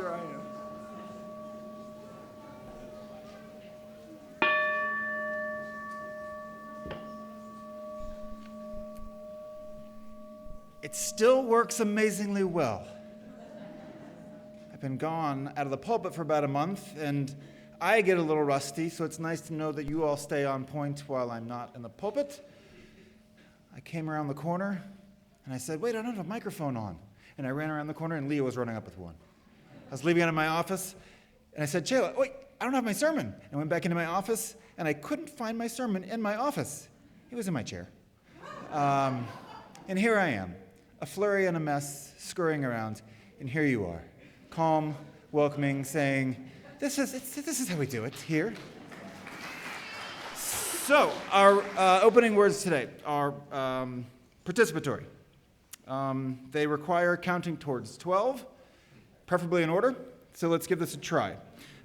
sure I am. It still works amazingly well. I've been gone out of the pulpit for about a month, and I get a little rusty, so it's nice to know that you all stay on point while I'm not in the pulpit. I came around the corner, and I said, wait, I don't have a microphone on. And I ran around the corner, and Leah was running up with one. I was leaving out of my office, and I said, Shayla, wait, I don't have my sermon. I went back into my office, and I couldn't find my sermon in my office. It was in my chair. And here I am, a flurry and a mess, scurrying around, and here you are, calm, welcoming, saying, this is how we do it here. So, our opening words today are participatory. They require counting towards 12, preferably in order, so let's give this a try.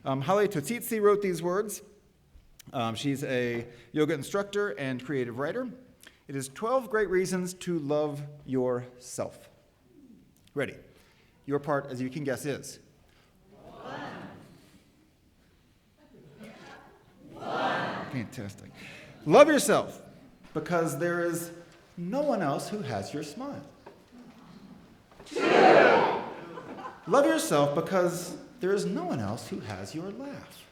Holly Totitsi wrote these words. She's a yoga instructor and creative writer. It is 12 great reasons to love yourself. Ready? Your part, as you can guess, is? One. Fantastic. Love yourself because there is no one else who has your smile. 2. Love yourself because there is no one else who has your laugh.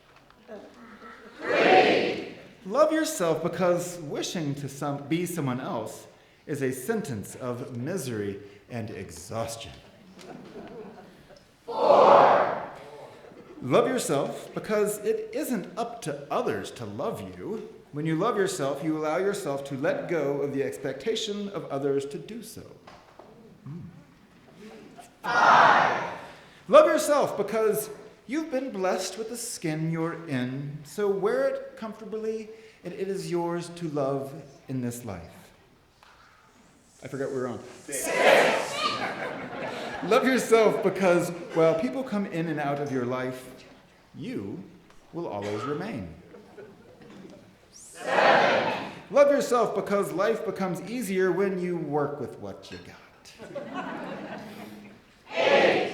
3. Love yourself because wishing to be someone else is a sentence of misery and exhaustion. 4. Love yourself because it isn't up to others to love you. When you love yourself, you allow yourself to let go of the expectation of others to do so. 5. Love yourself because you've been blessed with the skin you're in, so wear it comfortably, and it is yours to love in this life. I forgot we were on. 6. Love yourself because while people come in and out of your life, you will always remain. 7. Love yourself because life becomes easier when you work with what you got. 8.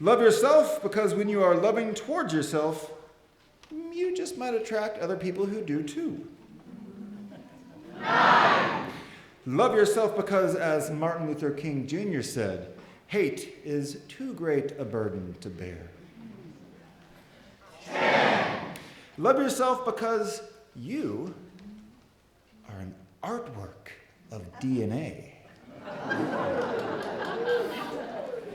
Love yourself because when you are loving towards yourself, you just might attract other people who do too. 9. Love yourself because, as Martin Luther King Jr. said, hate is too great a burden to bear. 10. Love yourself because you are an artwork of DNA.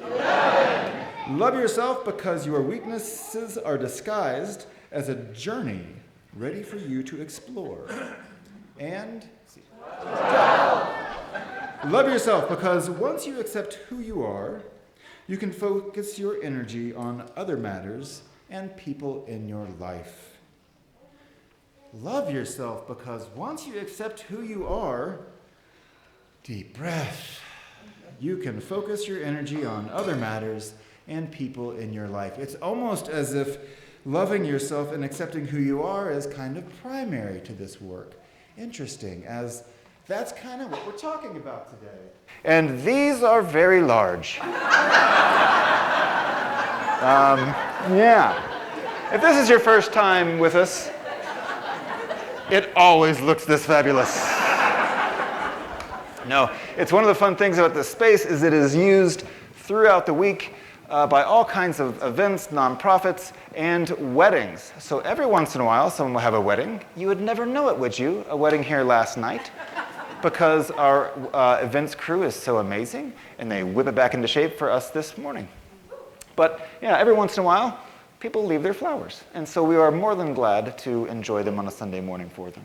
11. Love yourself because your weaknesses are disguised as a journey ready for you to explore. And 12. Love yourself because once you accept who you are, you can focus your energy on other matters and people in your life. Love yourself because once you accept who you are, deep breath, you can focus your energy on other matters and people in your life. It's almost as if loving yourself and accepting who you are is kind of primary to this work. Interesting, as that's kind of what we're talking about today. And these are very large. Yeah. If this is your first time with us, it always looks this fabulous. No, it's one of the fun things about this space is it is used throughout the week by all kinds of events, nonprofits, and weddings. So every once in a while, someone will have a wedding. You would never know it, would you? A wedding here last night, because our events crew is so amazing, and they whip it back into shape for us this morning. But yeah, every once in a while, people leave their flowers, and so we are more than glad to enjoy them on a Sunday morning for them.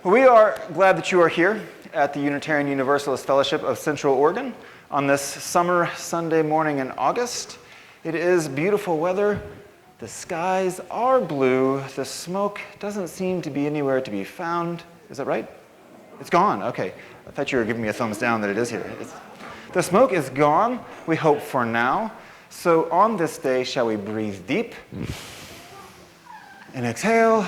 We are glad that you are here at the Unitarian Universalist Fellowship of Central Oregon on this summer Sunday morning in August. It is beautiful weather. The skies are blue. The smoke doesn't seem to be anywhere to be found. Is that right? It's gone. Okay. I thought you were giving me a thumbs down that it is here. The smoke is gone, we hope for now. So on this day, shall we breathe deep and exhale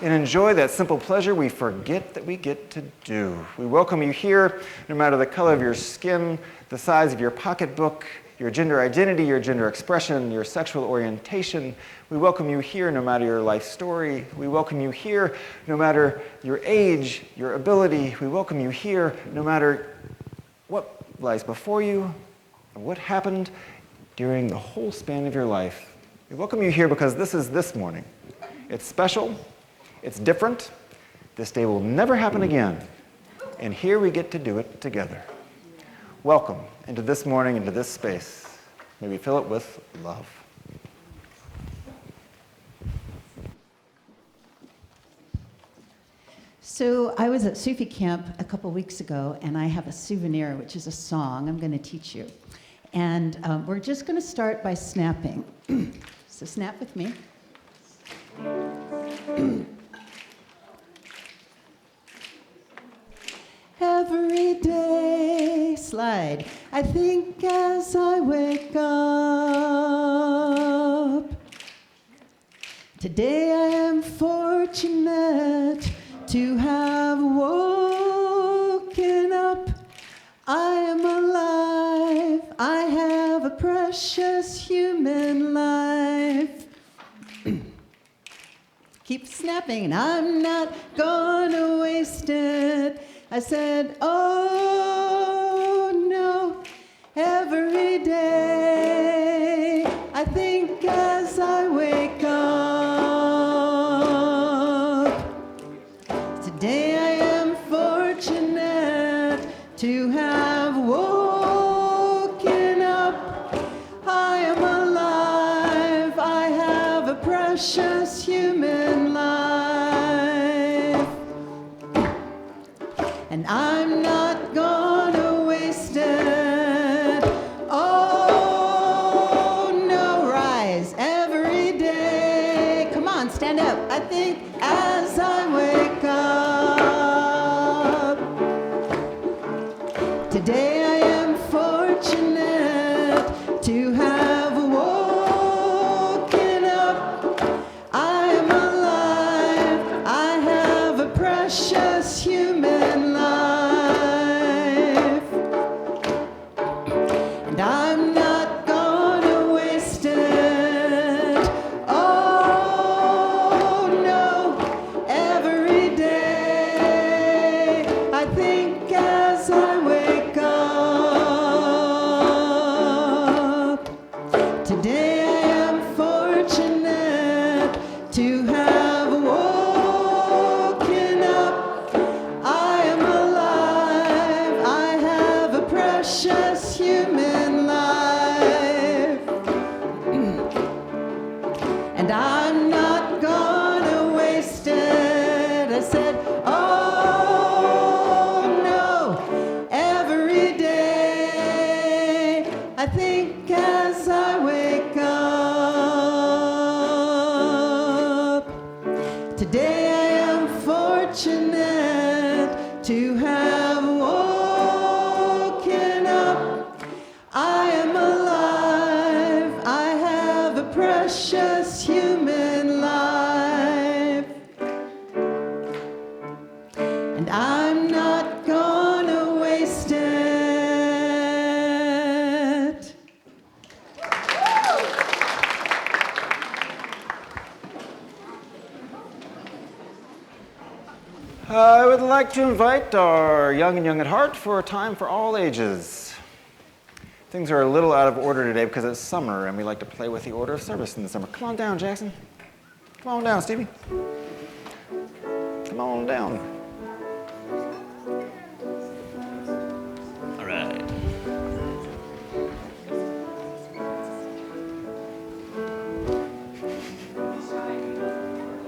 and enjoy that simple pleasure we forget that we get to do. We welcome you here, no matter the color of your skin, the size of your pocketbook, your gender identity, your gender expression, your sexual orientation. We welcome you here no matter your life story. We welcome you here no matter your age, your ability. We welcome you here no matter what lies before you and what happened during the whole span of your life. We welcome you here because this is this morning. It's special. It's different. This day will never happen again. And here we get to do it together. Welcome into this morning, into this space. May we fill it with love. So I was at Sufi camp a couple weeks ago, and I have a souvenir, which is a song I'm going to teach you. And we're just going to start by snapping. So snap with me. Every day, slide, I think as I wake up. Today I am fortunate to have woken up. I am alive, I have a precious human life. Keep snapping, and I'm not gonna waste it. I said, oh no, every day I think as I wake up. Today I am fortunate to have woken up. I am alive, I have a precious human life. And I'm not gonna waste it. Oh no, rise every day. Come on, stand up. I think as I wake up. Today I am fortunate to have woken up. I am alive. I have a precious human life. And I'm not gonna waste it. Oh no, every day I think as I wake up. Today I am fortunate to have woken up. I am alive, I have a precious human life. And I'm not gonna waste it. I said, oh no, every day I think as I wake up. Today I am fortunate to have woken up. I am alive, I have a precious human life. And I'm not gonna waste it. I would like to invite our young and young at heart for a time for all ages. Things are a little out of order today because it's summer and we like to play with the order of service in the summer. Come on down, Jackson. Come on down, Stevie. Come on down. All right.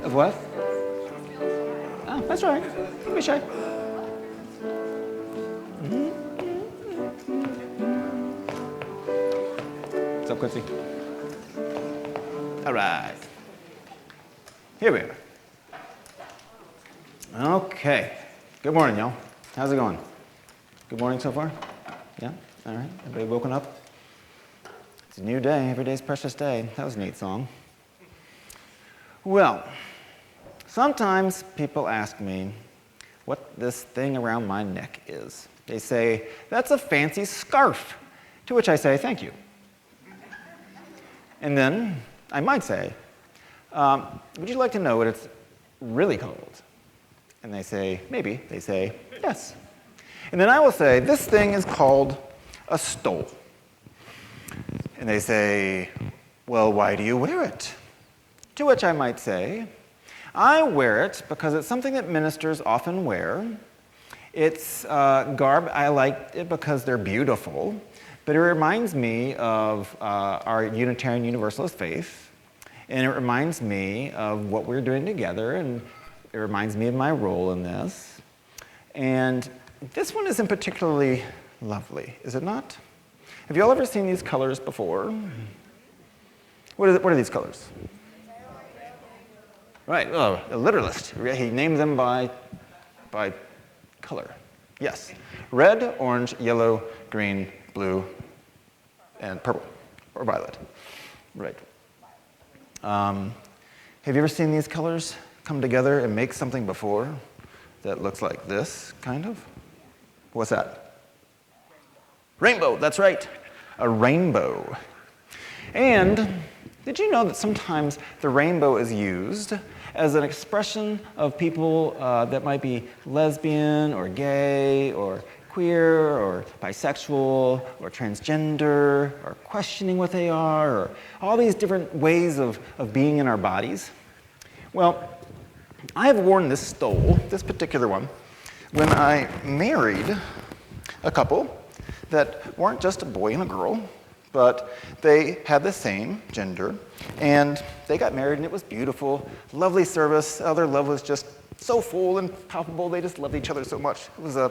Of what? Oh, that's right. Don't be shy. What's up, Quincy? All right. Here we are. Okay. Good morning, y'all. How's it going? Good morning so far? Yeah? All right. Everybody woken up? It's a new day. Every day's a precious day. That was a neat song. Well, sometimes people ask me what this thing around my neck is. They say, that's a fancy scarf. To which I say, thank you. And then I might say, would you like to know what it's really called? And they say, maybe. They say, yes. And then I will say, this thing is called a stole. And they say, well, why do you wear it? To which I might say, I wear it because it's something that ministers often wear. It's garb. I like it because they're beautiful, but it reminds me of our Unitarian Universalist faith, and it reminds me of what we're doing together, and it reminds me of my role in this. And this one isn't particularly lovely, is it not? Have you all ever seen these colors before? What are these colors? Right, oh, a literalist. He names them by color. Yes. Red, orange, yellow, green, blue, and purple, or violet. Right. Have you ever seen these colors come together and make something before that looks like this, kind of? What's that? Rainbow, that's right. A rainbow. And did you know that sometimes the rainbow is used as an expression of people that might be lesbian or gay or queer or bisexual or transgender or questioning what they are, or all these different ways of being in our bodies? Well, I have worn this stole, this particular one, when I married a couple that weren't just a boy and a girl, but they had the same gender, and they got married, and it was beautiful, lovely service. Their love was just so full and palpable. They just loved each other so much. It was a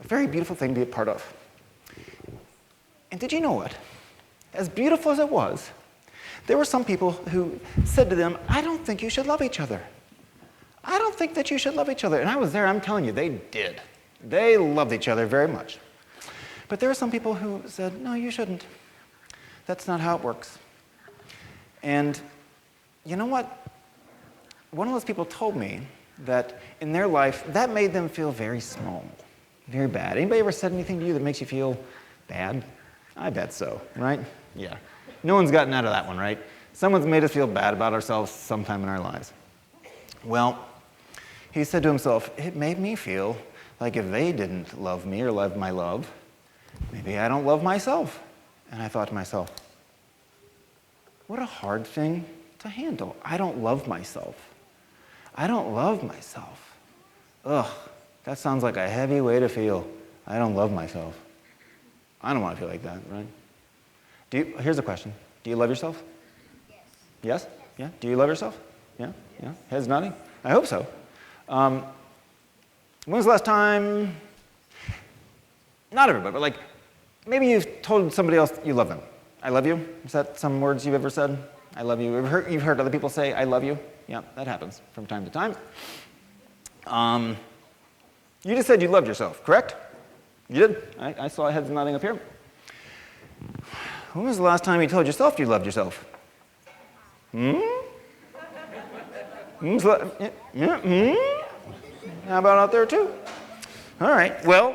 very beautiful thing to be a part of. And did you know what? As beautiful as it was, there were some people who said to them, I don't think you should love each other. I don't think that you should love each other. And I was there, I'm telling you, they did. They loved each other very much. But there are some people who said, no, you shouldn't. That's not how it works. And you know what? One of those people told me that in their life, that made them feel very small, very bad. Anybody ever said anything to you that makes you feel bad? I bet so, right? Yeah. No one's gotten out of that one, right? Someone's made us feel bad about ourselves sometime in our lives. Well, he said to himself, it made me feel like if they didn't love me or love my love, maybe I don't love myself. And I thought to myself, what a hard thing to handle. I don't love myself. I don't love myself. Ugh, that sounds like a heavy way to feel. I don't love myself. I don't want to feel like that, right? Here's a question. Do you love yourself? Yes. Yes? Yeah? Do you love yourself? Yeah? Yeah? Heads nodding? I hope so. When was the last time, not everybody, but like, maybe you've told somebody else you love them. I love you. Is that some words you've ever said? I love you. You've heard other people say, I love you? Yeah, that happens from time to time. You just said you loved yourself, correct? You did? I saw heads nodding up here. When was the last time you told yourself you loved yourself? How about out there too? All right, well,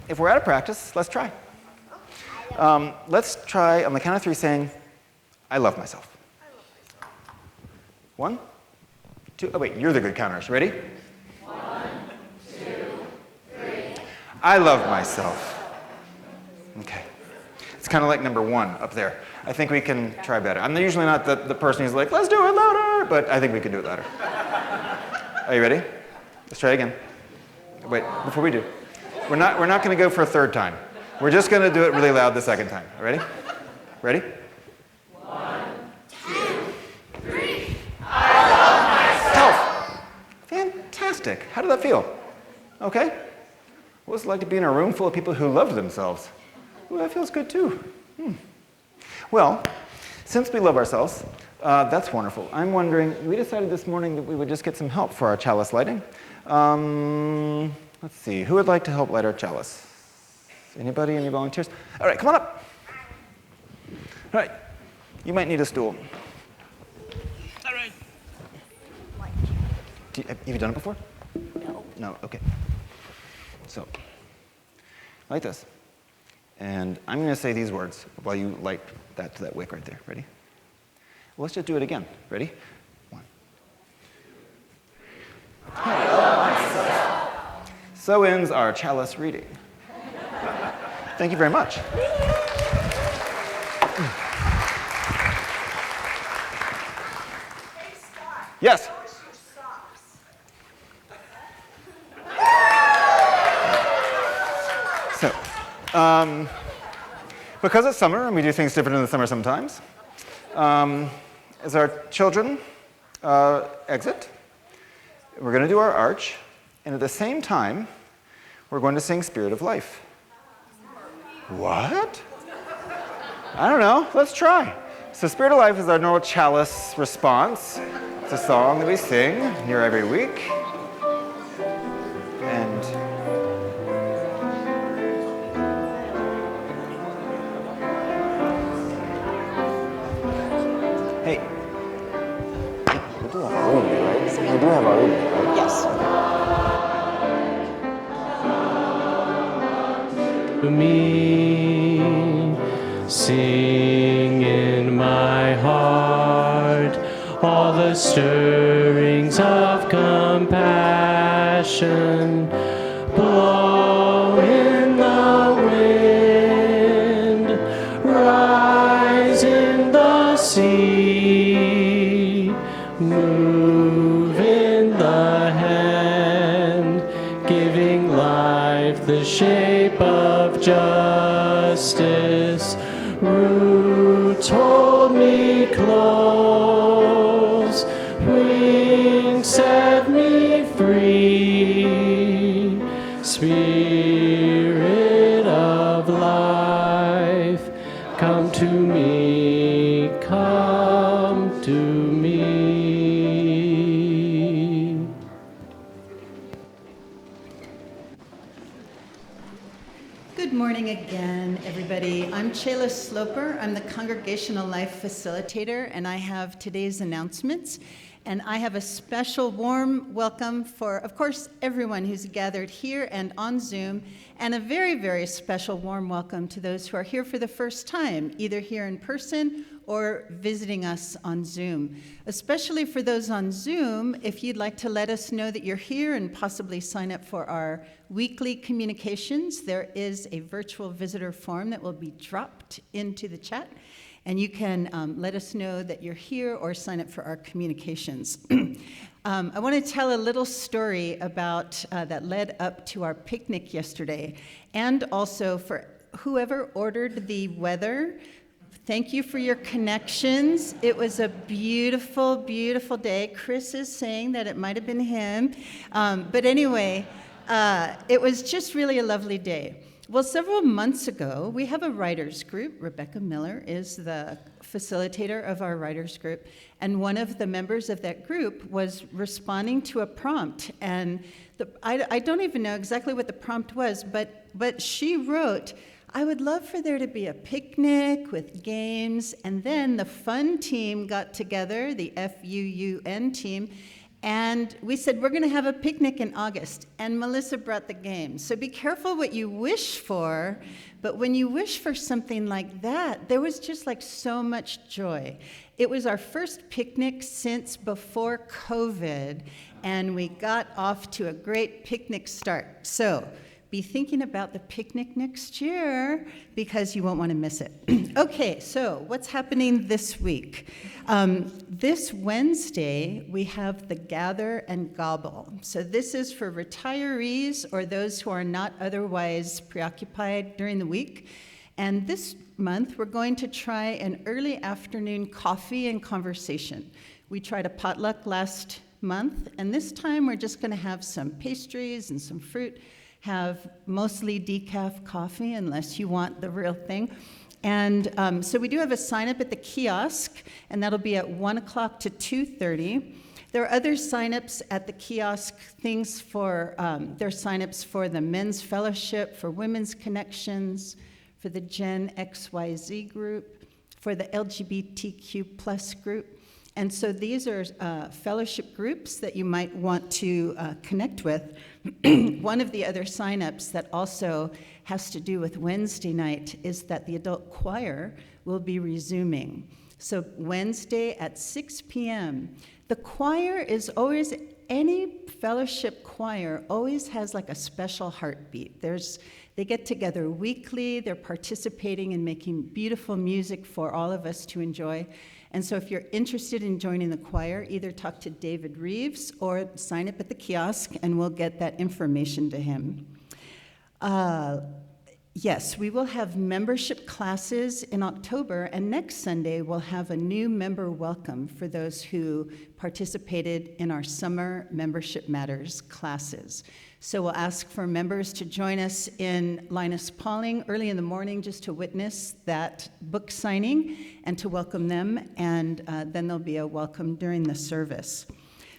if we're out of practice, let's try. Let's try on the count of three saying, I love myself. 1, 2, oh wait, you're the good counters. Ready? 1, 2, 3. I love myself. Okay. It's kind of like number 1 up there. I think we can try better. I'm usually not the person who's like, let's do it louder, but I think we can do it louder. Are you ready? Let's try again. Wait, before we do. We're not going to go for a third time. We're just going to do it really loud the second time. Ready? Ready? 1, 2, 3. I love myself. Fantastic. How did that feel? Okay. What was it like to be in a room full of people who loved themselves? Ooh, that feels good too. Well, since we love ourselves, that's wonderful. I'm wondering, we decided this morning that we would just get some help for our chalice lighting. Let's see, who would like to help light our chalice? Anybody? Any volunteers? All right, come on up. All right, you might need a stool. All right. Have you done it before? No. No, okay. So, like this. And I'm going to say these words while you light that to that wick right there. Ready? Well, let's just do it again. Ready? 1. So ends our chalice reading. Thank you very much. Hey, Scott. Yes? How is your socks? So, because it's summer and we do things different in the summer sometimes, as our children exit, we're going to do our arch, and at the same time, we're going to sing Spirit of Life. What? I don't know. Let's try. So Spirit of Life is our normal chalice response. It's a song that we sing here every week. And hey, we do have our room, right? We do have our room, right? Yes. To me, sing in my heart all the stirrings of compassion, blow in the wind, rise in the sea, move in the hand, giving life the shape of justice. Roots hold me close, wings set me free. Spirit of life, come to me, come to me. Good morning again, everybody. I'm Chayla Sloper. I'm the Congregational Life Facilitator, and I have today's announcements. And I have a special warm welcome for, of course, everyone who's gathered here and on Zoom, and a very, very special warm welcome to those who are here for the first time, either here in person or visiting us on Zoom. Especially for those on Zoom, if you'd like to let us know that you're here and possibly sign up for our weekly communications, there is a virtual visitor form that will be dropped into the chat. And you can let us know that you're here or sign up for our communications. I want to tell a little story about that led up to our picnic yesterday. And also for whoever ordered the weather, thank you for your connections. It was a beautiful, beautiful day. Chris is saying that it might have been him. But anyway, it was just really a lovely day. Well, several months ago, we have a writers group. Rebecca Miller is the facilitator of our writers group, and one of the members of that group was responding to a prompt. And I don't even know exactly what the prompt was, but she wrote, I would love for there to be a picnic with games, and then the fun team got together, the FUUN team, and we said, we're going to have a picnic in August. And Melissa brought the games. So be careful what you wish for. But when you wish for something like that, there was just like so much joy. It was our first picnic since before COVID. And we got off to a great picnic start. So be thinking about the picnic next year because you won't want to miss it. Okay, so what's happening this week? This Wednesday, we have the Gather and Gobble. So this is for retirees or those who are not otherwise preoccupied during the week. And this month, we're going to try an early afternoon coffee and conversation. We tried a potluck last month, and this time we're just going to have some pastries and some fruit, have mostly decaf coffee unless you want the real thing. And so we do have a sign up at the kiosk, and that'll be at 1 o'clock to 2:30. There are other sign-ups at the kiosk, things for, there are sign-ups for the Men's Fellowship, for Women's Connections, for the Gen XYZ group, for the LGBTQ plus group. And so these are fellowship groups that you might want to connect with. One of the other signups that also has to do with Wednesday night is that the adult choir will be resuming. So Wednesday at 6 p.m. The choir is always, any fellowship choir always has like a special heartbeat. They get together weekly, they're participating in making beautiful music for all of us to enjoy. And so if you're interested in joining the choir, either talk to David Reeves or sign up at the kiosk and we'll get that information to him. Yes, we will have membership classes in October, and next Sunday we'll have a new member welcome for those who participated in our Summer Membership Matters classes. So we'll ask for members to join us in Linus Pauling early in the morning just to witness that book signing and to welcome them, and then there'll be a welcome during the service.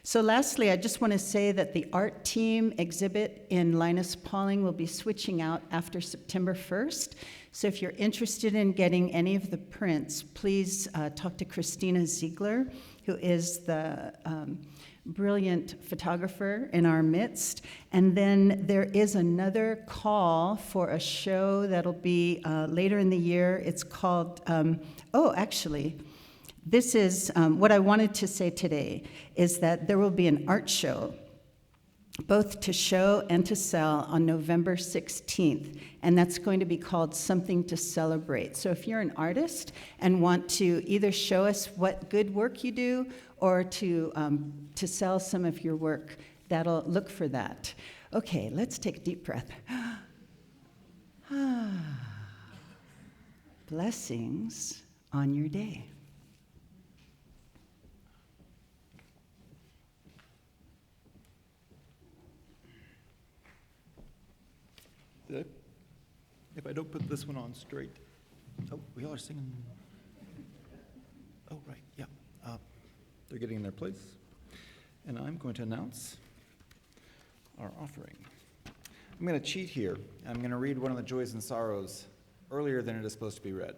So lastly, I just want to say that the art team exhibit in Linus Pauling will be switching out after September 1st. So if you're interested in getting any of the prints, please talk to Christina Ziegler, who is the brilliant photographer in our midst. And then there is another call for a show that'll be later in the year. It's called, this is what I wanted to say today, is that there will be an art show, both to show and to sell, on November 16th, and that's going to be called Something to Celebrate. So if you're an artist and want to either show us what good work you do or to sell some of your work, look for that. Okay, let's take a deep breath. Blessings on your day. If I don't put this one on straight. Oh, we all are singing. Oh, right, yeah. They're getting in their place. And I'm going to announce our offering. I'm going to cheat here. I'm going to read one of the joys and sorrows earlier than it is supposed to be read.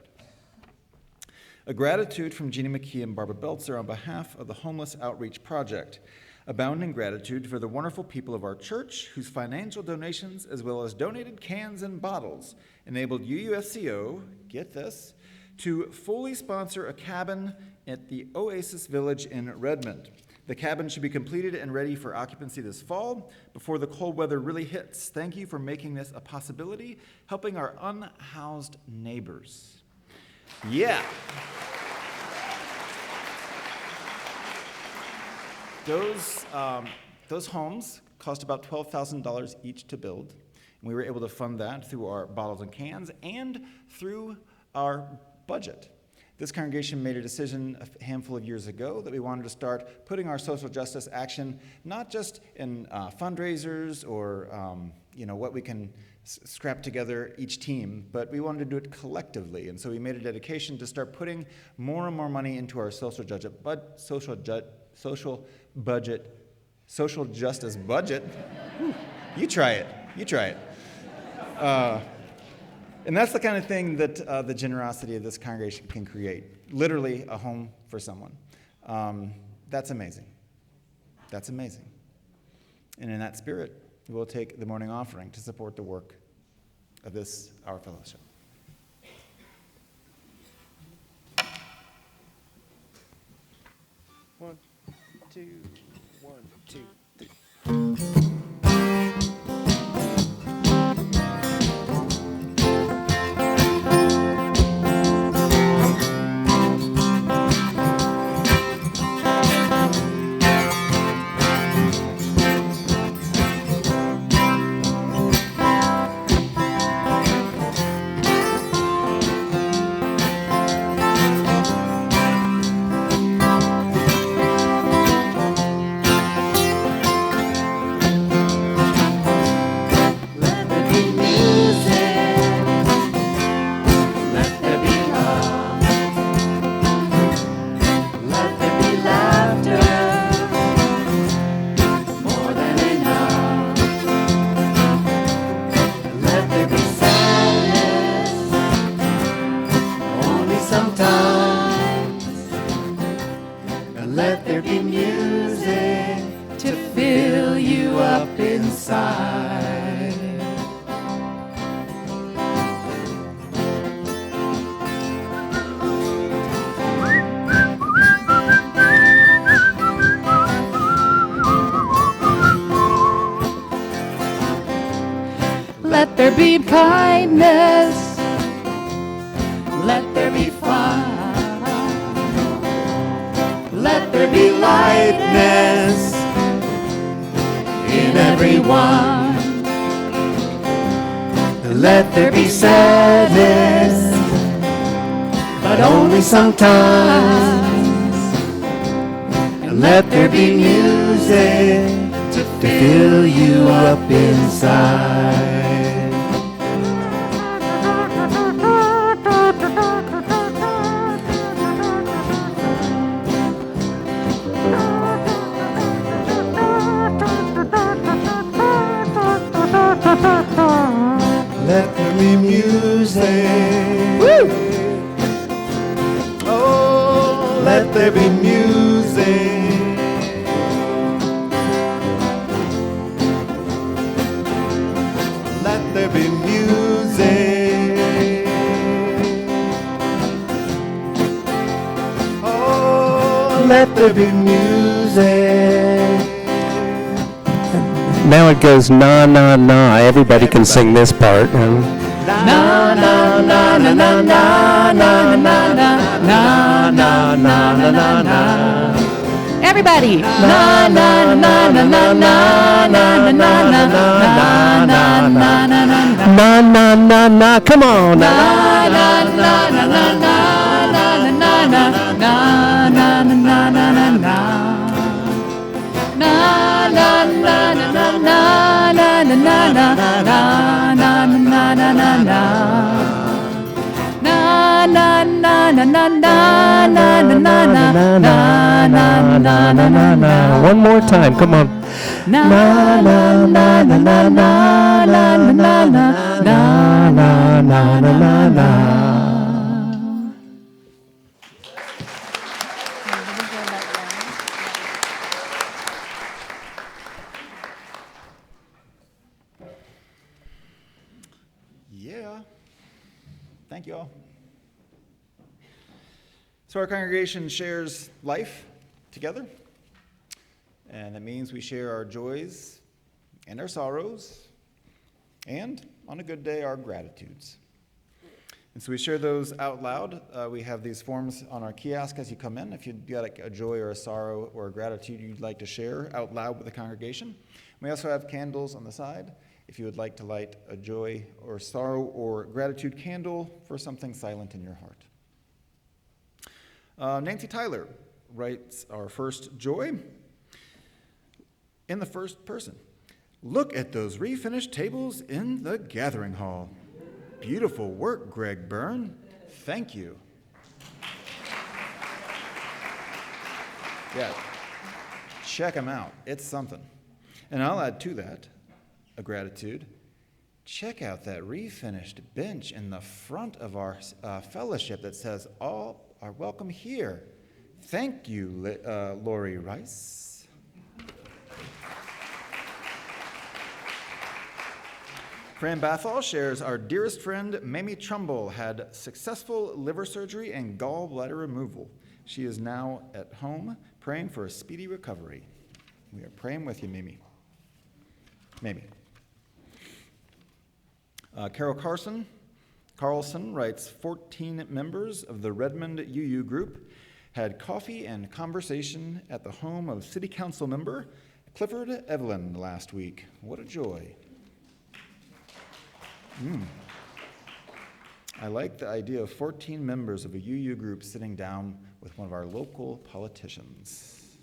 A gratitude from Jeannie McKee and Barbara Beltzer on behalf of the Homeless Outreach Project. Abounding gratitude for the wonderful people of our church whose financial donations as well as donated cans and bottles enabled UUSCO, get this, to fully sponsor a cabin at the Oasis Village in Redmond. The cabin should be completed and ready for occupancy this fall before the cold weather really hits. Thank you for making this a possibility, helping our unhoused neighbors. Yeah. Those homes cost about $12,000 each to build, and we were able to fund that through our bottles and cans and through our budget. This congregation made a decision a handful of years ago that we wanted to start putting our social justice action not just in fundraisers or what we can scrap together each team, but we wanted to do it collectively. And so we made a dedication to start putting more and more money into our social justice budget. You try it. And that's the kind of thing that the generosity of this congregation can create. Literally a home for someone. That's amazing. That's amazing. And in that spirit, we'll take the morning offering to support the work of this, our fellowship. One, two, 3. kindness. Let there be fun. Let there be lightness in everyone. Let there be sadness, but only sometimes. And let there be music to fill you up inside. Let there be music. Woo! Oh, let there be music. Let there be music. Oh, let there be music. Now it goes na na na. Everybody can sing this part. Na na na na na na na na na na na na na na. Everybody. Na na na na na na na na na na na na na Na na na na. Come on. na na na na na na na na na na na na na na na. Na na na na na na na na na na na na na na na. Na na na na na na na na na na na na na na. One more time. Come on. Na na na na na na na na na na na na na na. Yeah. Thank you all. So our congregation shares life together, and that means we share our joys and our sorrows, and on a good day, our gratitudes. And so we share those out loud. We have these forms on our kiosk as you come in. If you've got a joy or a sorrow or a gratitude you'd like to share out loud with the congregation. We also have candles on the side if you would like to light a joy or sorrow or gratitude candle for something silent in your heart. Nancy Tyler writes our first joy in the first person. Look at those refinished tables in the gathering hall. Beautiful work, Greg Byrne. Thank you. Yeah, check them out. It's something. And I'll add to that a gratitude. Check out that refinished bench in the front of our fellowship that says, all are welcome here. Thank you, Lori Rice. Fran Bathall shares our dearest friend, Mamie Trumbull, had successful liver surgery and gallbladder removal. She is now at home praying for a speedy recovery. We are praying with you, Mamie. Mamie. Carol Carlson writes, 14 members of the Redmond UU group had coffee and conversation at the home of City Council member Clifford Evelyn last week. What a joy. I like the idea of 14 members of a UU group sitting down with one of our local politicians.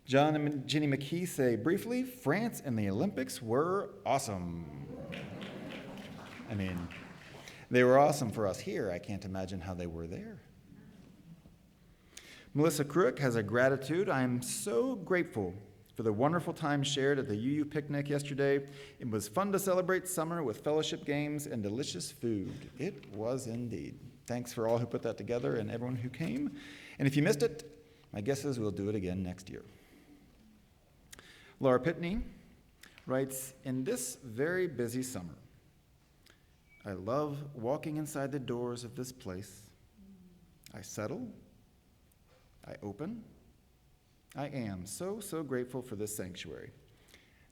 John and Jenny McKee say briefly, France and the Olympics were awesome. I mean, they were awesome for us here. I can't imagine how they were there. Melissa Kruick has a gratitude. I am so grateful for the wonderful time shared at the UU picnic yesterday. It was fun to celebrate summer with fellowship games and delicious food. It was indeed. Thanks for all who put that together and everyone who came. And if you missed it, my guess is we'll do it again next year. Laura Pitney writes, in this very busy summer, I love walking inside the doors of this place. I settle, I open, I am so grateful for this sanctuary.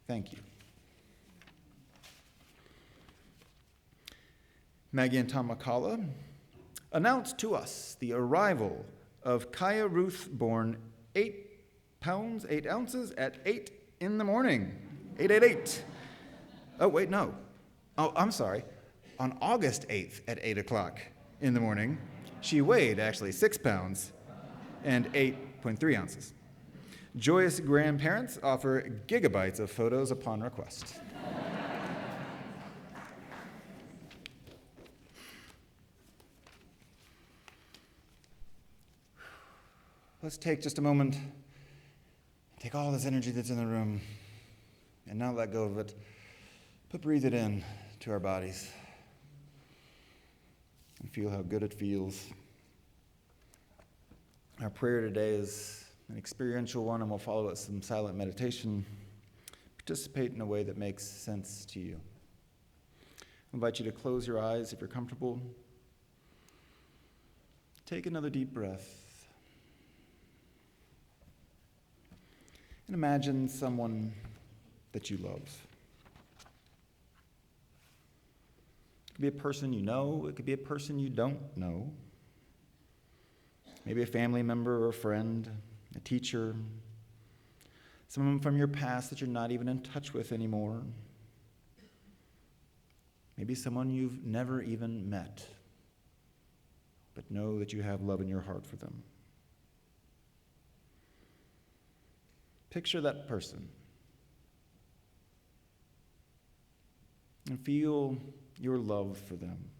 Thank you. Maggie and Tom McCullough announced to us the arrival of Kaya Ruth, born 8 pounds, 8 ounces at 8 in the morning. 888. Oh, wait, no. Oh, I'm sorry. On August 8th at 8 o'clock in the morning, she weighed actually 6 pounds and 8.3 ounces. Joyous grandparents offer gigabytes of photos upon request. Let's take just a moment, take all this energy that's in the room, and not let go of it, but breathe it in to our bodies and feel how good it feels. Our prayer today is an experiential one, and we'll follow it with some silent meditation. Participate in a way that makes sense to you. I invite you to close your eyes if you're comfortable. Take another deep breath. And imagine someone that you love. It could be a person you know, it could be a person you don't know. Maybe a family member or a friend, a teacher, someone from your past that you're not even in touch with anymore. Maybe someone you've never even met, but know that you have love in your heart for them. Picture that person and feel your love for them.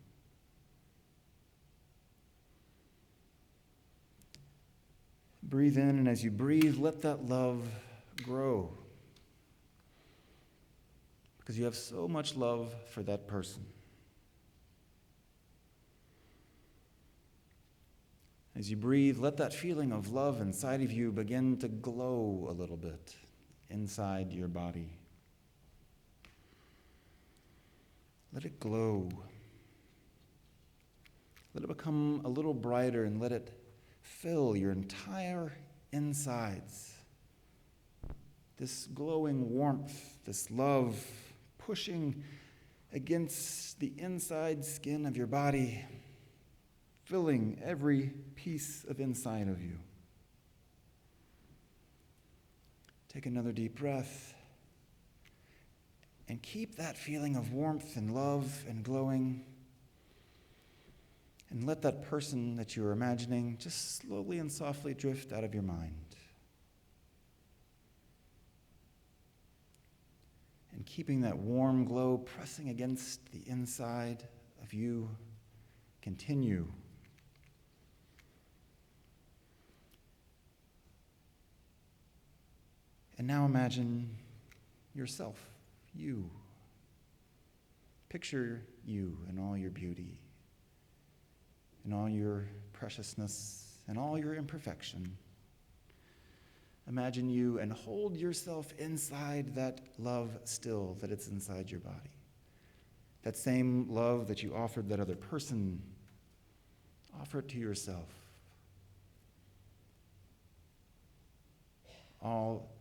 Breathe in, and as you breathe, let that love grow. Because you have so much love for that person. As you breathe, let that feeling of love inside of you begin to glow a little bit inside your body. Let it glow. Let it become a little brighter, and let it fill your entire insides. This glowing warmth, this love pushing against the inside skin of your body, filling every piece of inside of you. Take another deep breath and keep that feeling of warmth and love and glowing. And let that person that you're imagining just slowly and softly drift out of your mind. And keeping that warm glow pressing against the inside of you, continue. And now imagine yourself, you. Picture you in all your beauty, in all your preciousness, and all your imperfection. Imagine you and hold yourself inside that love still that it's inside your body. That same love that you offered that other person, offer it to yourself. All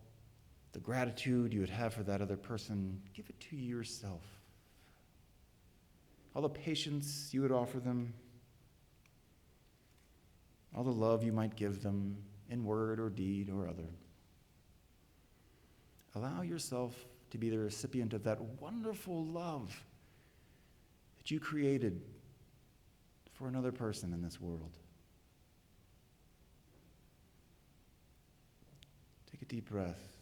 the gratitude you would have for that other person, give it to yourself. All the patience you would offer them, all the love you might give them in word or deed or other. Allow yourself to be the recipient of that wonderful love that you created for another person in this world. Take a deep breath.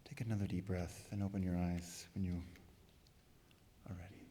Take another deep breath and open your eyes when you are ready.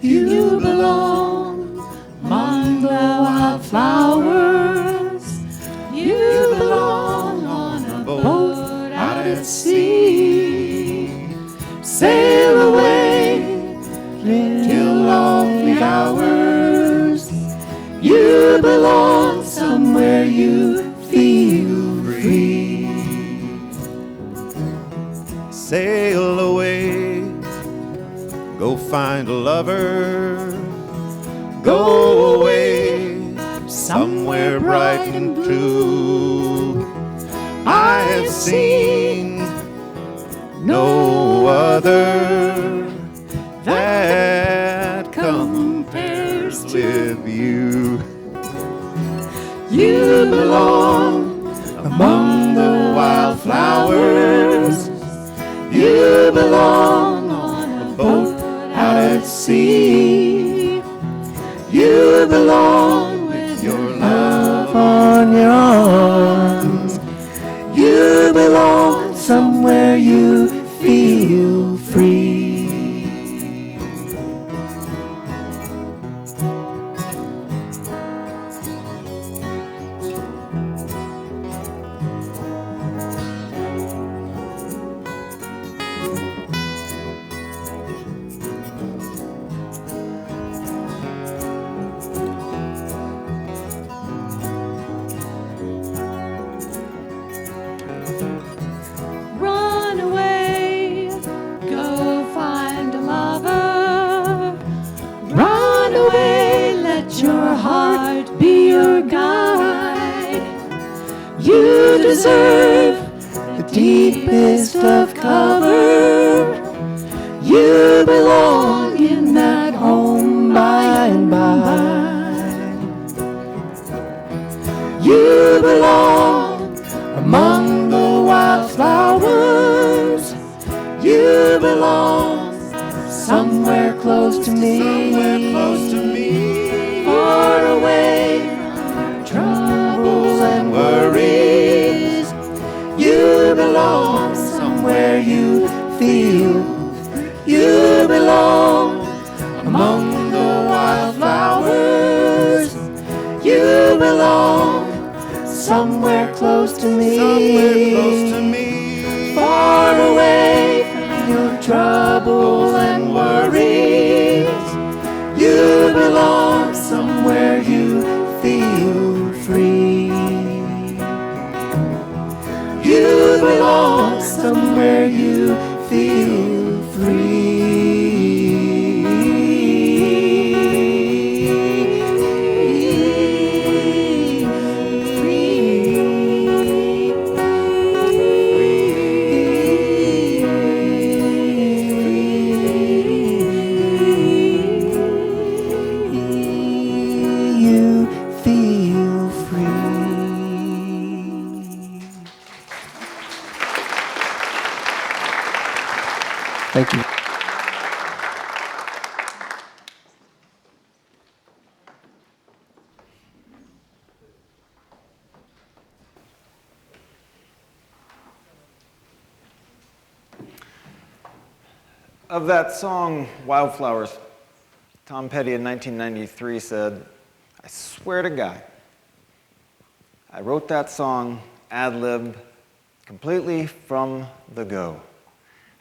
You belong among the wildflowers. You belong on a boat out at sea. Sail away till lonely hours. You belong somewhere you feel free. Sail away, go find a lover. Go away, somewhere bright and blue. I have seen no other that compares with you. You belong among the wildflowers. You belong on a boat out at sea. You belong with your love on your arms. You belong somewhere you feel free. Run away, go find a lover. Run away, let your heart be your guide. You deserve the deepest of cover. You belong in that home by and by. You belong among the wildflowers. You belong somewhere close to me. Somewhere close to me. Far away from troubles and worries. You belong somewhere you feel. You belong among the wildflowers. You belong somewhere close to me. Somewhere close to me. Far away from your trouble and worries. You belong somewhere you feel free. You belong somewhere you feel free. You feel free. Thank you. Of that song, Wildflowers, Tom Petty in 1993 said, "I swear to God, I wrote that song ad-lib completely from the go.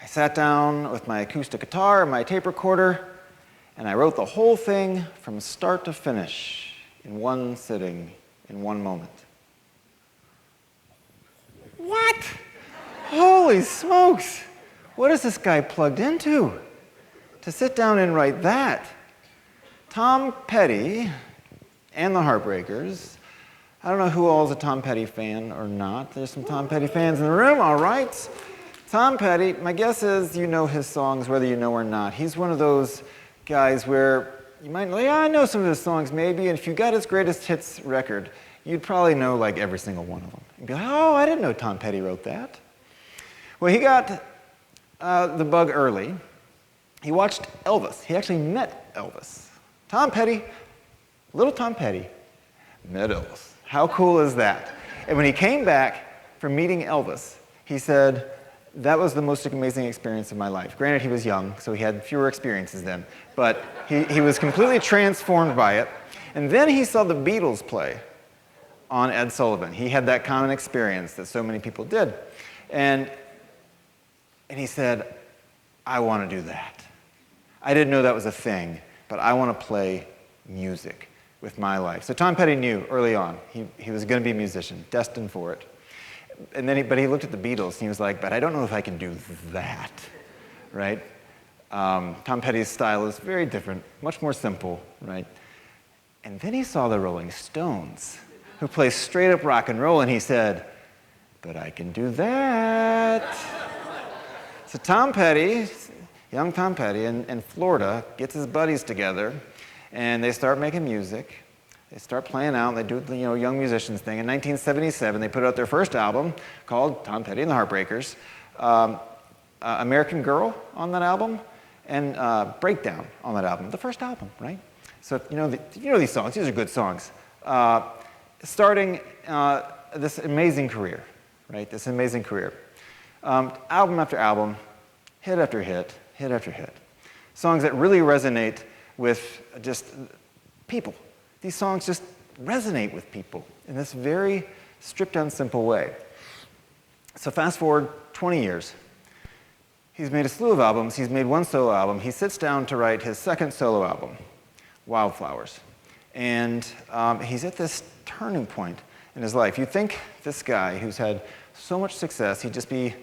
I sat down with my acoustic guitar and my tape recorder, and I wrote the whole thing from start to finish in one sitting, in one moment." What? Holy smokes! What is this guy plugged into? To sit down and write that? Tom Petty and the Heartbreakers. I don't know who all is a Tom Petty fan or not. There's some Tom Petty fans in the room, all right. Tom Petty, my guess is you know his songs whether you know or not. He's one of those guys where you might know, yeah, I know some of his songs maybe, and if you got his greatest hits record, you'd probably know like every single one of them. You'd be like, oh, I didn't know Tom Petty wrote that. Well, he got the bug early. He watched Elvis. He actually met Elvis. Tom Petty, little Tom Petty, met Elvis. How cool is that? And when he came back from meeting Elvis, he said, that was the most amazing experience of my life. Granted, he was young, so he had fewer experiences then, but he was completely transformed by it. And then he saw the Beatles play on Ed Sullivan. He had that common experience that so many people did. And he said, I want to do that. I didn't know that was a thing, but I want to play music with my life. So Tom Petty knew early on he was going to be a musician, destined for it. And then but he looked at the Beatles and he was like, but I don't know if I can do that, right? Tom Petty's style is very different, much more simple, right? And then he saw the Rolling Stones, who play straight up rock and roll, and he said, but I can do that. So Tom Petty, young Tom Petty in Florida, gets his buddies together, and they start making music. They start playing out, and they do the young musicians thing. In 1977, they put out their first album called Tom Petty and the Heartbreakers. American Girl on that album, and Breakdown on that album. The first album, right? So you know these songs. These are good songs. Starting this amazing career, right? This amazing career. Album after album, hit after hit, hit after hit. Songs that really resonate with just people. These songs just resonate with people in this very stripped down, simple way. So fast forward 20 years. He's made a slew of albums. He's made one solo album. He sits down to write his second solo album, Wildflowers. And he's at this turning point in his life. You'd think this guy who's had so much success, he'd just be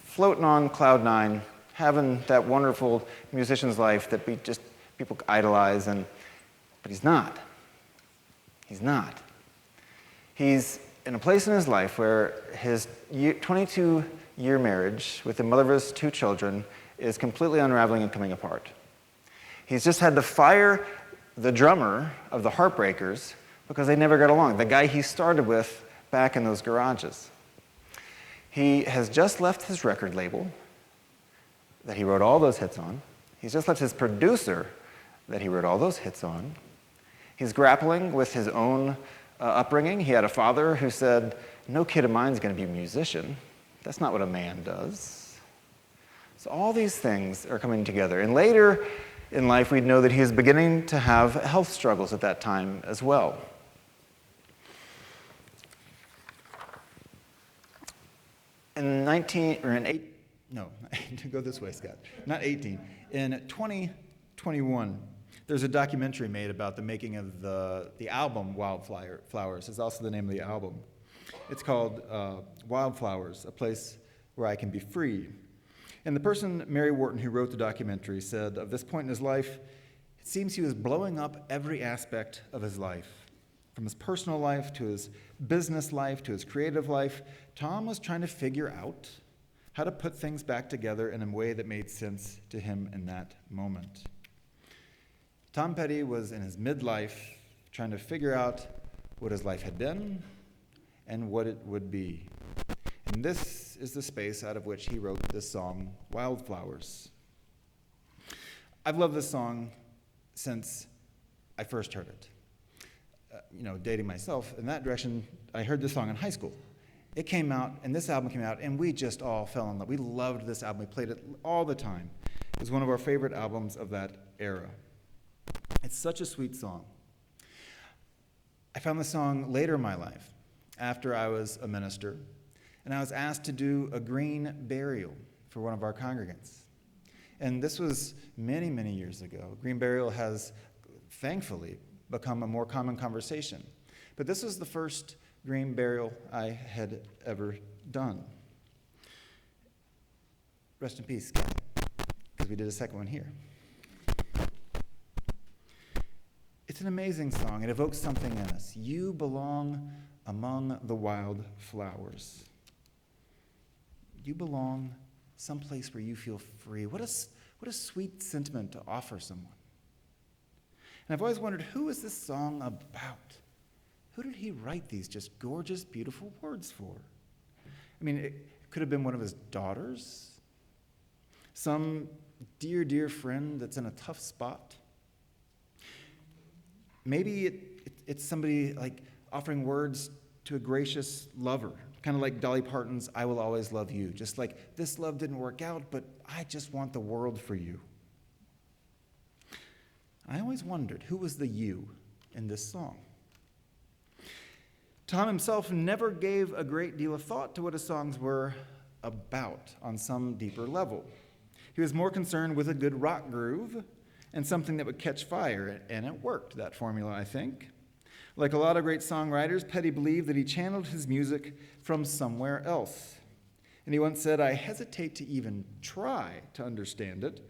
floating on cloud nine, having that wonderful musician's life that people idolize, but he's not. He's not. He's in a place in his life where his 22-year marriage with the mother of his 2 children is completely unraveling and coming apart. He's just had to fire the drummer of the Heartbreakers because they never got along, the guy he started with back in those garages. He has just left his record label that he wrote all those hits on. He's just left his producer that he wrote all those hits on. He's grappling with his own upbringing. He had a father who said, no kid of mine is going to be a musician. That's not what a man does. So all these things are coming together. And later in life, we'd know that he was beginning to have health struggles at that time as well. Go this way, Scott. Not 18. In 2021, there's a documentary made about the making of the album Wildflowers. It's also the name of the album. It's called Wildflowers, A Place Where I Can Be Free. And the person, Mary Wharton, who wrote the documentary, said of this point in his life, it seems he was blowing up every aspect of his life. From his personal life to his business life to his creative life, Tom was trying to figure out how to put things back together in a way that made sense to him in that moment. Tom Petty was in his midlife trying to figure out what his life had been and what it would be. And this is the space out of which he wrote this song, Wildflowers. I've loved this song since I first heard it. Dating myself in that direction, I heard this song in high school. It came out, and this album came out, and we just all fell in love. We loved this album. We played it all the time. It was one of our favorite albums of that era. It's such a sweet song. I found the song later in my life, after I was a minister, and I was asked to do a green burial for one of our congregants. And this was many, many years ago. Green burial has, thankfully, become a more common conversation. But this was the first green burial I had ever done. Rest in peace, Scott, because we did a second one here. It's an amazing song. It evokes something in us. You belong among the wild flowers. You belong someplace where you feel free. What a sweet sentiment to offer someone. And I've always wondered, who is this song about? Who did he write these just gorgeous, beautiful words for? I mean, it could have been one of his daughters, some dear, dear friend that's in a tough spot. Maybe it's somebody like offering words to a gracious lover kind of like Dolly Parton's I Will Always Love You. Just like, this love didn't work out, but I just want the world for you. I always wondered, who was the you in this song? Tom himself never gave a great deal of thought to what his songs were about on some deeper level. He was more concerned with a good rock groove and something that would catch fire, and it worked, that formula, I think. Like a lot of great songwriters, Petty believed that he channeled his music from somewhere else. And he once said, I hesitate to even try to understand it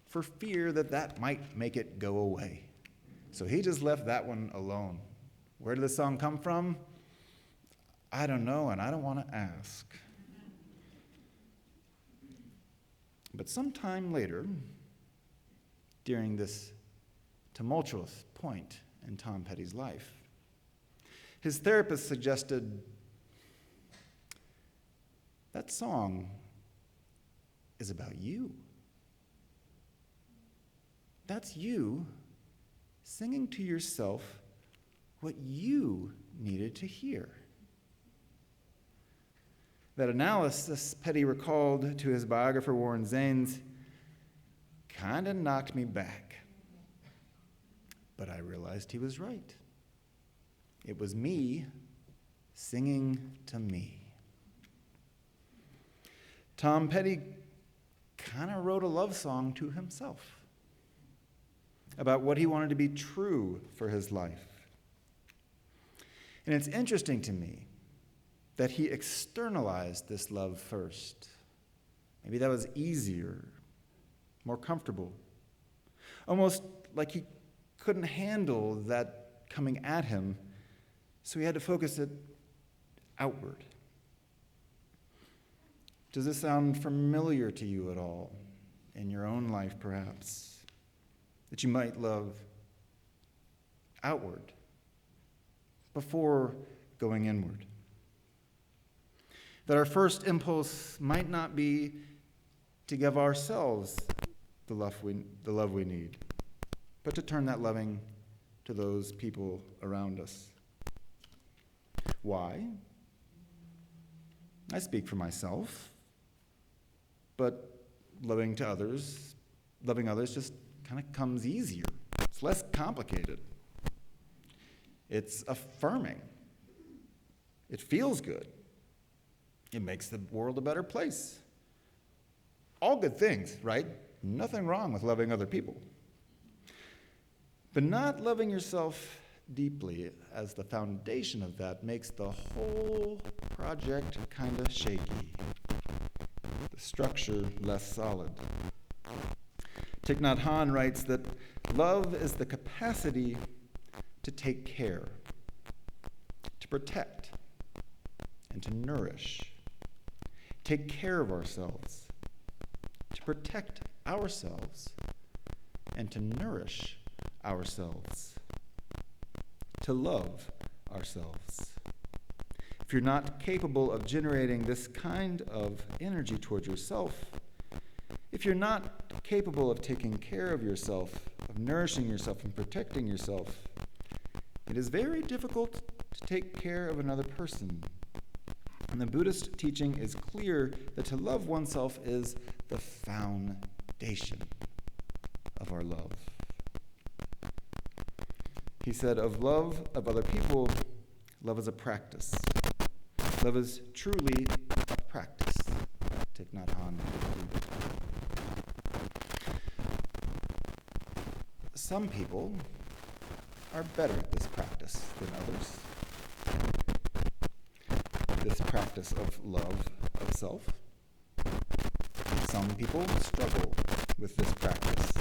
for fear that that might make it go away. So he just left that one alone. Where did the song come from? I don't know, and I don't want to ask. But sometime later, during this tumultuous point in Tom Petty's life, his therapist suggested, that song is about you. That's you singing to yourself what you needed to hear. That analysis, Petty recalled to his biographer Warren Zanes, kind of knocked me back. But I realized he was right. It was me singing to me. Tom Petty kind of wrote a love song to himself about what he wanted to be true for his life. And it's interesting to me that he externalized this love first. Maybe that was easier, more comfortable. Almost like he couldn't handle that coming at him, so he had to focus it outward. Does this sound familiar to you at all in your own life, perhaps? That you might love outward before going inward. That our first impulse might not be to give ourselves the love we need, but to turn that loving to those people around us. Why? I speak for myself, but loving others just kind of comes easier. It's less complicated. It's affirming. It feels good. It makes the world a better place. All good things, right? Nothing wrong with loving other people. But not loving yourself deeply as the foundation of that makes the whole project kind of shaky. The structure less solid. Thich Nhat Hanh writes that love is the capacity to take care, to protect, and to nourish. Take care of ourselves, to protect ourselves, and to nourish ourselves, to love ourselves. If you're not capable of generating this kind of energy towards yourself, if you're not capable of taking care of yourself, of nourishing yourself and protecting yourself, it is very difficult to take care of another person. And the Buddhist teaching is clear that to love oneself is the foundation of our love. He said, of love of other people, love is a practice. Love is truly a practice. Thich Nhat Hanh. Some people are better at this practice than others. This practice of love of self. Some people struggle with this practice.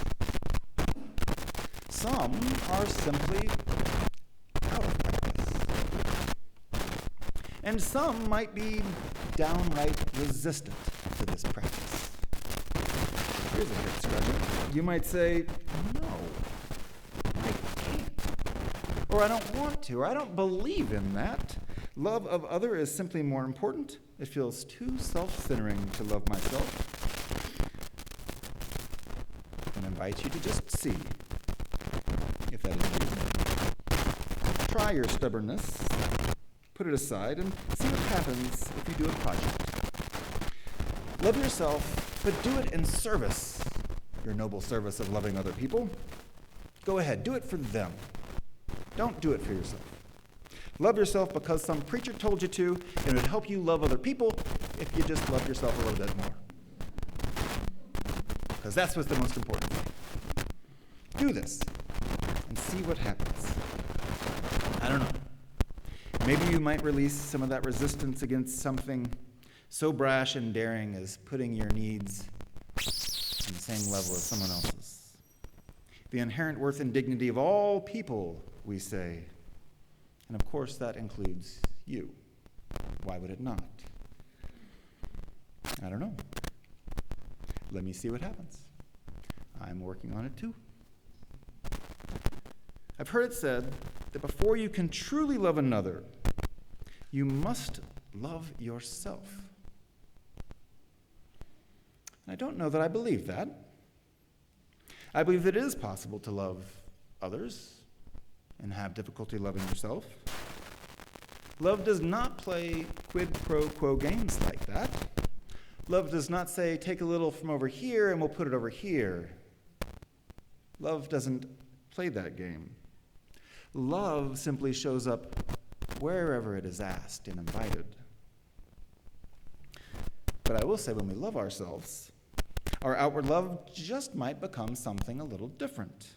Some are simply out of practice. And some might be downright resistant to this practice. Here's a head scratcher. You might say, no, I can't. Or I don't want to, or I don't believe in that. Love of other is simply more important. It feels too self-centering to love myself. And I invite you to just see if that is you. Try your stubbornness Put it aside and see what happens if you do a project. Love yourself, but do it in service, your noble service of loving other people. Go ahead, do it for them. Don't do it for yourself. Love yourself because some preacher told you to, and it would help you love other people if you just love yourself a little bit more. Because that's what's the most important thing. Do this and see what happens. I don't know. Maybe you might release some of that resistance against something so brash and daring as putting your needs on the same level as someone else's. The inherent worth and dignity of all people, we say. And of course, that includes you. Why would it not? I don't know. Let me see what happens. I'm working on it too. I've heard it said that before you can truly love another, you must love yourself. And I don't know that I believe that. I believe that it is possible to love others and have difficulty loving yourself. Love does not play quid pro quo games like that. Love does not say, take a little from over here and we'll put it over here. Love doesn't play that game. Love simply shows up wherever it is asked and invited. But I will say, when we love ourselves, our outward love just might become something a little different.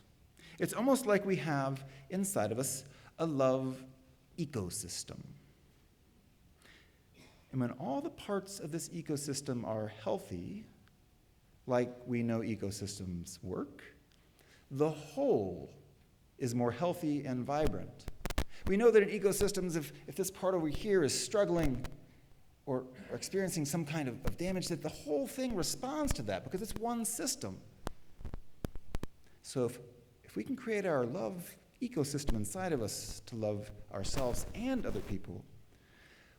It's almost like we have inside of us a love ecosystem. And when all the parts of this ecosystem are healthy, like we know ecosystems work, the whole is more healthy and vibrant. We know that in ecosystems, if this part over here is struggling or experiencing some kind of damage, that the whole thing responds to that because it's one system. So if we can create our love ecosystem inside of us to love ourselves and other people,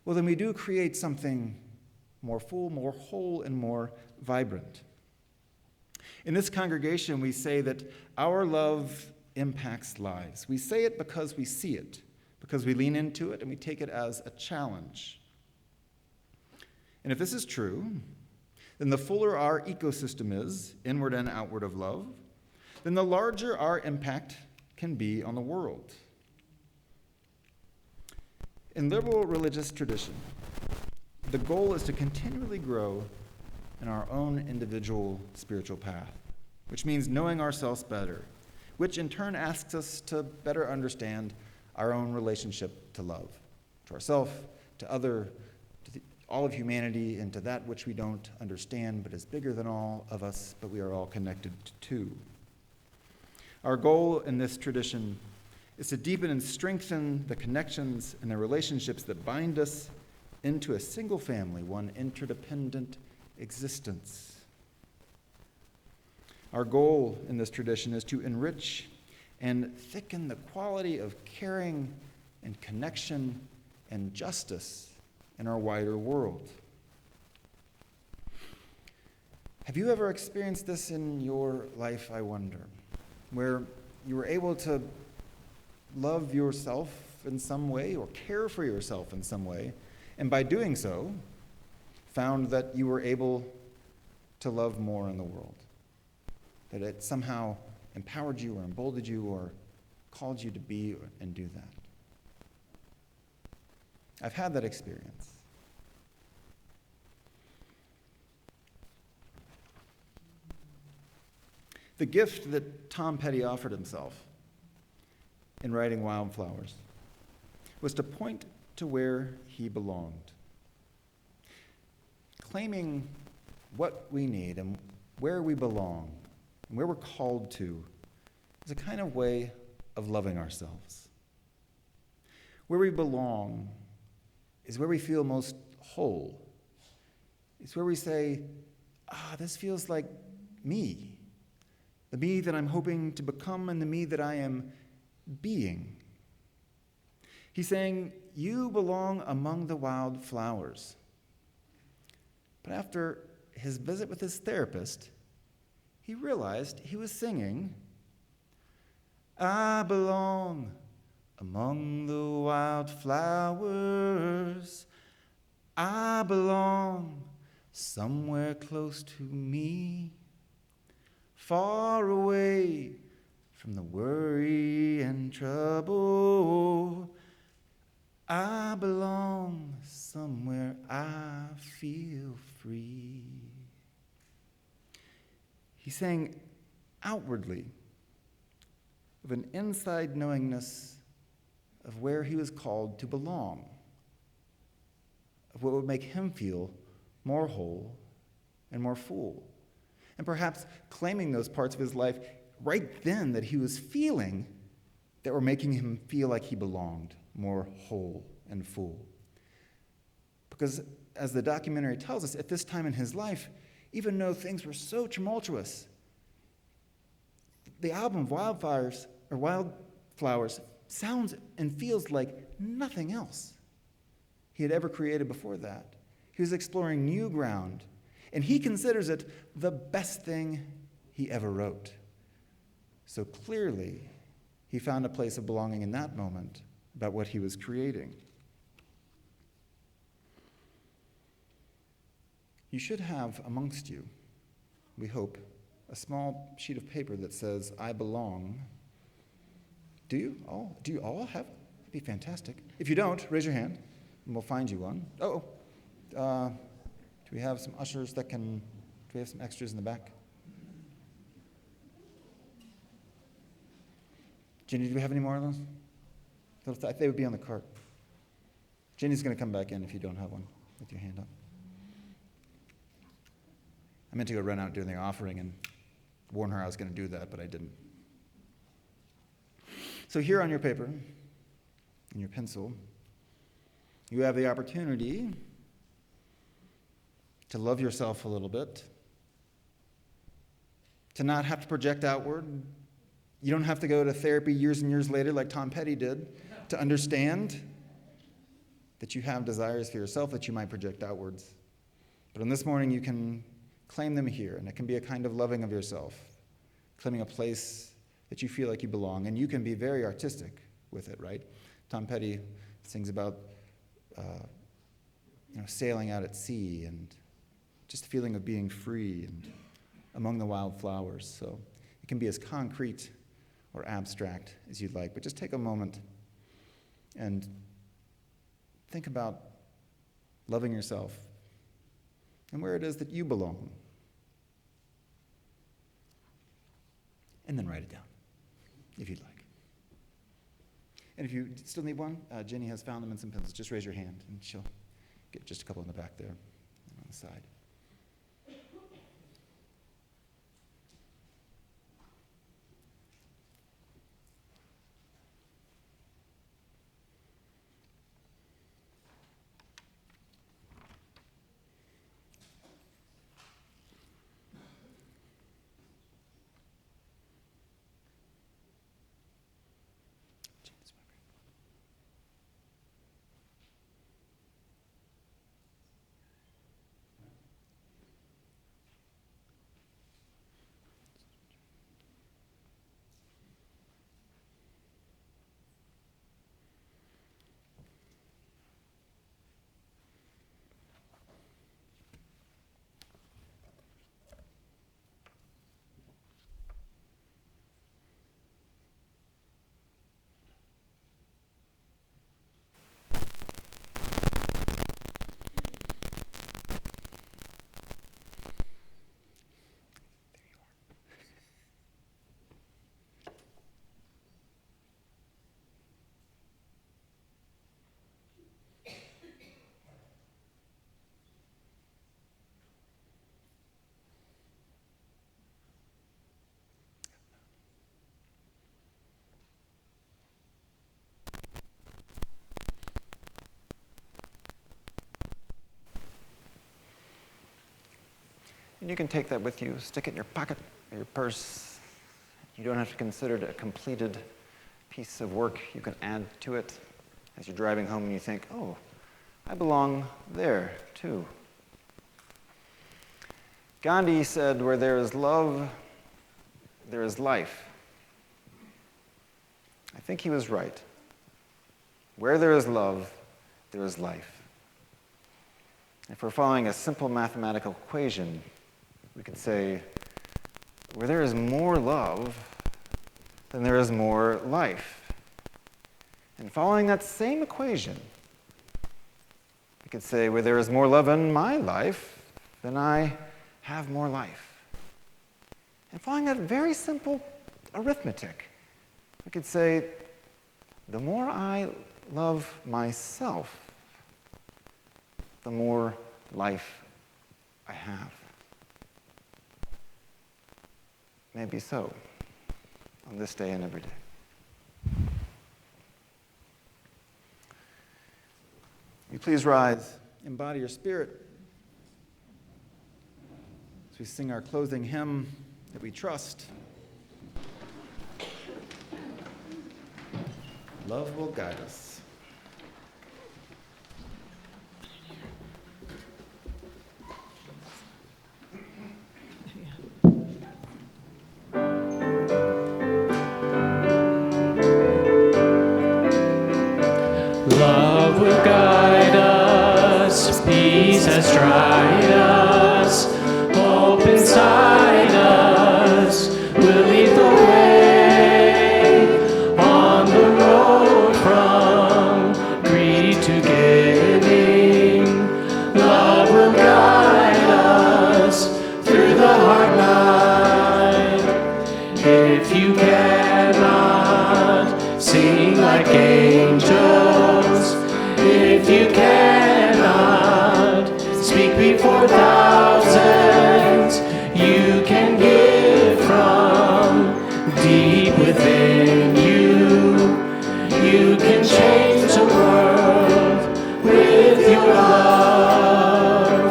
well, then we do create something more full, more whole, and more vibrant. In this congregation, we say that our love impacts lives. We say it because we see it, because we lean into it and we take it as a challenge. And if this is true, then the fuller our ecosystem is, inward and outward of love, then the larger our impact can be on the world. In liberal religious tradition, the goal is to continually grow in our own individual spiritual path, which means knowing ourselves better, which in turn asks us to better understand our own relationship to love, to ourselves, to all of humanity, and to that which we don't understand but is bigger than all of us, but we are all connected to. Our goal in this tradition is to deepen and strengthen the connections and the relationships that bind us into a single family, one interdependent existence. Our goal in this tradition is to enrich and thicken the quality of caring and connection and justice in our wider world. Have you ever experienced this in your life, I wonder, where you were able to love yourself in some way or care for yourself in some way, and by doing so, found that you were able to love more in the world? That it somehow empowered you or emboldened you or called you to be and do that. I've had that experience. The gift that Tom Petty offered himself in writing Wildflowers was to point to where he belonged. Claiming what we need and where we belong and where we're called to is a kind of way of loving ourselves. Where we belong is where we feel most whole. It's where we say, this feels like me. The me that I'm hoping to become and the me that I am being. He's saying, you belong among the wildflowers. But after his visit with his therapist, he realized he was singing, I belong Among the wildflowers, I belong somewhere close to me, far away from the worry and trouble. I belong somewhere I feel free. He sang outwardly of an inside knowingness of where he was called to belong, of what would make him feel more whole and more full. And perhaps claiming those parts of his life right then that he was feeling that were making him feel like he belonged, more whole and full. Because as the documentary tells us, at this time in his life, even though things were so tumultuous, the album of Wildflowers sounds and feels like nothing else he had ever created before that. He was exploring new ground, and he considers it the best thing he ever wrote. So clearly, he found a place of belonging in that moment about what he was creating. You should have amongst you, we hope, a small sheet of paper that says, I belong. Do you all have? That'd be fantastic. If you don't, raise your hand, and we'll find you one. Do we have some ushers do we have some extras in the back? Jenny, do we have any more of those? They would be on the cart. Jenny's going to come back in if you don't have one with your hand up. I meant to go run out during the offering and warn her I was going to do that, but I didn't. So here on your paper, in your pencil, you have the opportunity to love yourself a little bit, to not have to project outward. You don't have to go to therapy years and years later like Tom Petty did to understand that you have desires for yourself that you might project outwards. But on this morning, you can claim them here, and it can be a kind of loving of yourself, claiming a place that you feel like you belong, and you can be very artistic with it, right? Tom Petty sings about sailing out at sea and just the feeling of being free and among the wildflowers. So it can be as concrete or abstract as you'd like, but just take a moment and think about loving yourself and where it is that you belong. And then write it down, if you'd like. And if you still need one, Jenny has found them in some pencils. Just raise your hand, and she'll get just a couple in the back there and on the side. And you can take that with you, stick it in your pocket or your purse. You don't have to consider it a completed piece of work. You can add to it as you're driving home and you think, oh, I belong there too. Gandhi said, where there is love, there is life. I think he was right. Where there is love, there is life. If we're following a simple mathematical equation, we could say, where there is more love, then there is more life. And following that same equation, we could say, where there is more love in my life, then I have more life. And following that very simple arithmetic, we could say, the more I love myself, the more life I have. Maybe so, on this day and every day. You please rise. Embody your spirit. As we sing our closing hymn that we trust. Love will guide us. Love will guide us, peace has dried us, hope inside us will lead the way on the road from greed to giving. Love will guide us through the hard night. If you cannot sing like angels, if you cannot speak before thousands, you can give from deep within you. You can change the world with your love.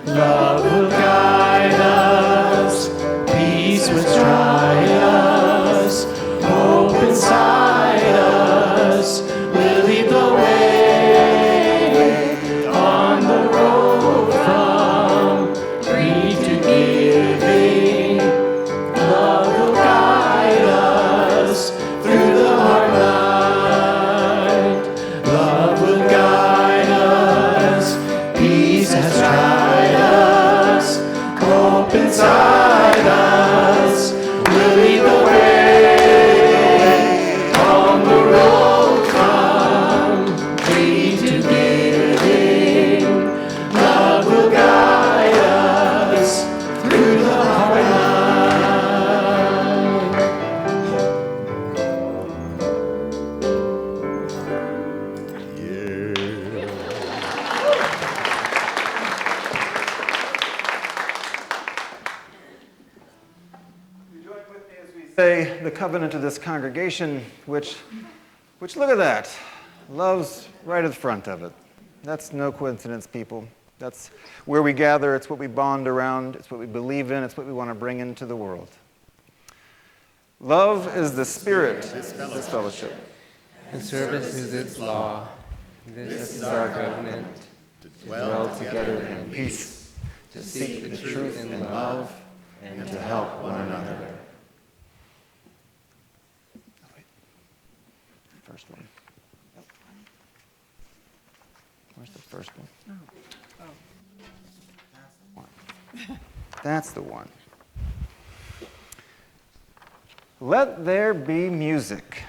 Love will guide us, peace will dry us, hope inside us will lead the way on the road from greed to giving. Love will guide us through the hard night. Love will guide us, peace has tried us, hope inside us will lead the way on the road from greed to giving. Love will guide us through the hard night. You join with me as we say the covenant of this congregation, which look at that. Love's right at the front of it. That's no coincidence, people. That's where we gather. It's what we bond around. It's what we believe in. It's what we want to bring into the world. Love is the spirit of this fellowship. And service is its law. This is our covenant, to dwell together in peace, to seek the truth in love, and to help one another. First one. Where's the first one? That's the one. Let there be music.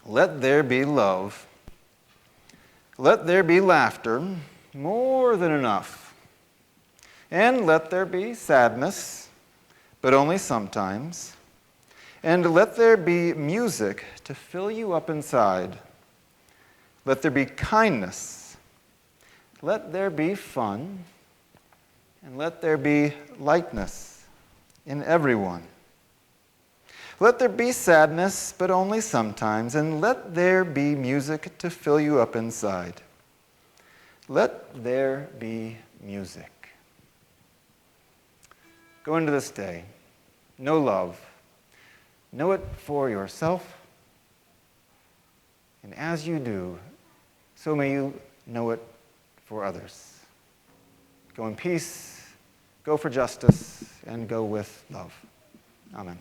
Let there be love. Let there be laughter, more than enough. And let there be sadness, but only sometimes. And let there be music to fill you up inside. Let there be kindness. Let there be fun. And let there be lightness in everyone. Let there be sadness, but only sometimes. And let there be music to fill you up inside. Let there be music. Go into this day. Know love. Know it for yourself. And as you do, so may you know it for others. Go in peace, go for justice, and go with love. Amen.